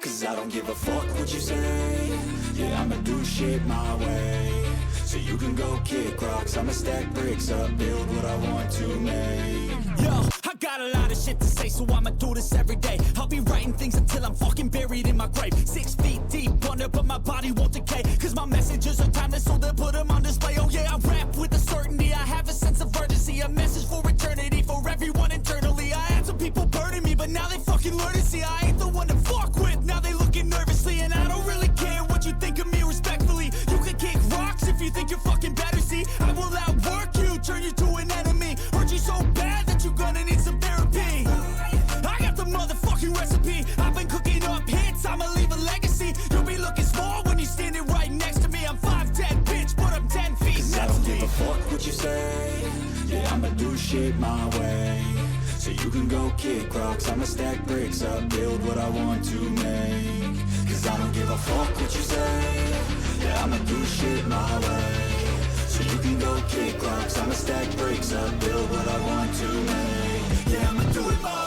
Cause I don't give a fuck what you say. Yeah, I'ma do shit my way. So you can go kick rocks, I'ma stack bricks up, build what I want to make. Yo, I got a lot of shit to say, so I'ma do this every day. I'll be writing things until I'm fucking buried in my grave. 6 feet deep under, but my body won't decay. Cause my messages are timeless, so they'll put them on display. Oh yeah, I rap with a certainty, I have a sense of urgency. A message for eternity, for everyone internally. I had some people burning me, but now they fucking learn to see I ain't the one to fuck with, now they looking nervously. And I don't really care what you think of me, respectfully. You can kick rocks if you think you're fucking better, see. I will outwork you, turn you to an enemy. Hurt you so bad that you're gonna need some therapy. I got the motherfucking recipe. I've been cooking up hits, I'ma leave a legacy. You'll be looking small when you're standing right next to me. I'm 5'10", bitch, but I'm 10 feet Cause next I don't to me. give a fuck what you say. Yeah, I'ma do shit my way. So you can go kick rocks, I'ma stack bricks up, build what I want to make. Cause I don't give a fuck what you say. Yeah, I'ma do shit my way. So you can go kick rocks, I'ma stack bricks up, build what I want to make. Yeah, I'ma do it my